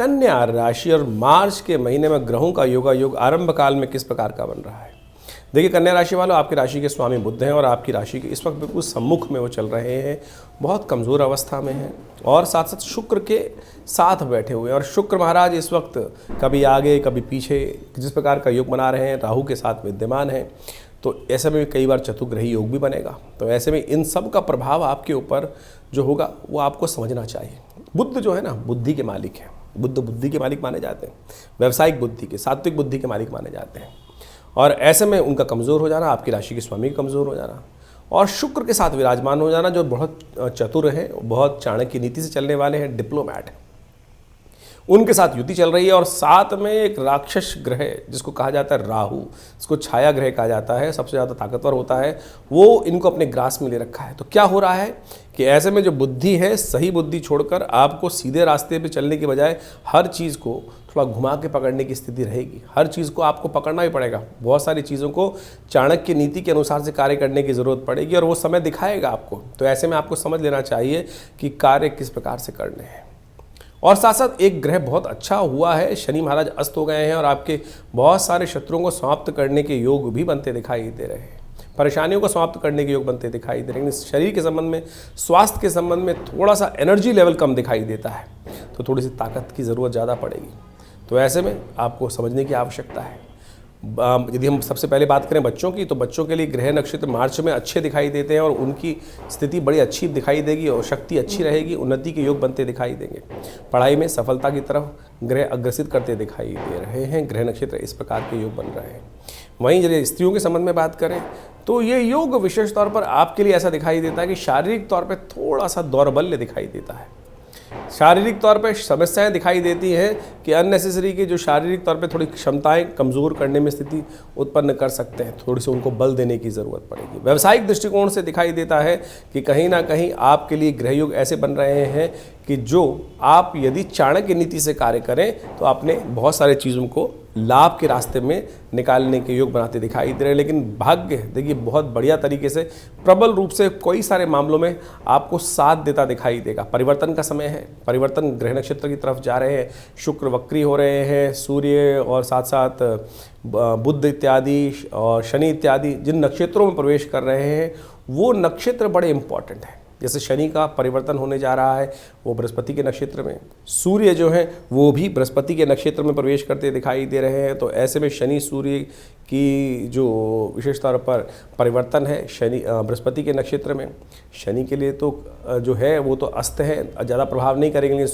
कन्या राशि और मार्च के महीने में ग्रहों का योग आरंभ काल में किस प्रकार का बन रहा है। देखिए कन्या राशि वालों, आपकी राशि के स्वामी बुध हैं और आपकी राशि के इस वक्त बिल्कुल सम्मुख में वो चल रहे हैं, बहुत कमज़ोर अवस्था में हैं और साथ साथ शुक्र के साथ बैठे हुए हैं। और शुक्र महाराज इस वक्त कभी आगे कभी पीछे जिस प्रकार का योग बना रहे हैं, राहु के साथ विद्यमान हैं, तो ऐसे में कई बार चतुर्ग्रही योग भी बनेगा। तो ऐसे में इन सब का प्रभाव आपके ऊपर जो होगा वो आपको समझना चाहिए। बुध जो है ना, बुद्धि के मालिक हैं। बुद्ध बुद्धि के मालिक माने जाते हैं, व्यावसायिक बुद्धि के, सात्विक बुद्धि के मालिक माने जाते हैं। और ऐसे में उनका कमज़ोर हो जाना, आपकी राशि के स्वामी का कमज़ोर हो जाना और शुक्र के साथ विराजमान हो जाना, जो बहुत चतुर हैं, बहुत चाणक्य नीति से चलने वाले हैं, डिप्लोमैट हैं, उनके साथ युति चल रही है। और साथ में एक राक्षस ग्रह जिसको कहा जाता है राहु, इसको छाया ग्रह कहा जाता है, सबसे ज़्यादा ताकतवर होता है, वो इनको अपने ग्रास में ले रखा है। तो क्या हो रहा है कि ऐसे में जो बुद्धि है, सही बुद्धि छोड़कर आपको सीधे रास्ते पे चलने के बजाय हर चीज़ को थोड़ा घुमा के पकड़ने की स्थिति रहेगी। हर चीज़ को आपको पकड़ना ही पड़ेगा, बहुत सारी चीज़ों को चाणक्य नीति के अनुसार से कार्य करने की ज़रूरत पड़ेगी और वो समय दिखाएगा आपको। तो ऐसे में आपको समझ लेना चाहिए कि कार्य किस प्रकार से करने हैं। और साथ साथ एक ग्रह बहुत अच्छा हुआ है, शनि महाराज अस्त हो गए हैं और आपके बहुत सारे शत्रुओं को समाप्त करने के योग भी बनते दिखाई दे रहे हैं, परेशानियों को समाप्त करने के योग बनते दिखाई दे रहे हैं। शरीर के संबंध में, स्वास्थ्य के संबंध में थोड़ा सा एनर्जी लेवल कम दिखाई देता है, तो थोड़ी सी ताकत की ज़रूरत ज़्यादा पड़ेगी। तो ऐसे में आपको समझने की आवश्यकता है। यदि हम सबसे पहले बात करें बच्चों की, तो बच्चों के लिए ग्रह नक्षत्र मार्च में अच्छे दिखाई देते हैं और उनकी स्थिति बड़ी अच्छी दिखाई देगी और शक्ति अच्छी रहेगी, उन्नति के योग बनते दिखाई देंगे। पढ़ाई में सफलता की तरफ ग्रह अग्रसित करते दिखाई दे रहे हैं, ग्रह नक्षत्र इस प्रकार के योग बन रहे हैं। वहीं यदि स्त्रियों के संबंध में बात करें तो ये योग विशेष तौर पर आपके लिए ऐसा दिखाई देता है कि शारीरिक तौर पर थोड़ा सा दौर्बल्य दिखाई देता है, शारीरिक तौर पे समस्याएं दिखाई देती हैं कि अननेसेसरी की जो शारीरिक तौर पे थोड़ी क्षमताएं कमज़ोर करने में स्थिति उत्पन्न कर सकते हैं, थोड़ी सी उनको बल देने की ज़रूरत पड़ेगी। व्यावसायिक दृष्टिकोण से दिखाई देता है कि कहीं ना कहीं आपके लिए ग्रहयोग ऐसे बन रहे हैं कि जो आप यदि चाणक्य नीति से कार्य करें तो आपने बहुत सारे चीज़ों को लाभ के रास्ते में निकालने के योग बनाते दिखाई दे रहे हैं। लेकिन भाग्य देखिए बहुत बढ़िया तरीके से, प्रबल रूप से कई सारे मामलों में आपको साथ देता दिखाई देगा। परिवर्तन का समय है, परिवर्तन ग्रह नक्षत्र की तरफ जा रहे हैं, शुक्र वक्री हो रहे हैं, सूर्य और साथ साथ बुध इत्यादि और शनि इत्यादि जिन नक्षत्रों में प्रवेश कर रहे हैं वो नक्षत्र बड़े इंपॉर्टेंट हैं। जैसे शनि का परिवर्तन होने जा रहा है वो बृहस्पति के नक्षत्र में, सूर्य जो है वो भी बृहस्पति के नक्षत्र में प्रवेश करते दिखाई दे रहे हैं। तो ऐसे में शनि सूर्य की जो विशेष तौर पर परिवर्तन है शनि बृहस्पति के नक्षत्र में, शनि के लिए तो जो है वो तो अस्त है, ज़्यादा प्रभाव नहीं करेंगे।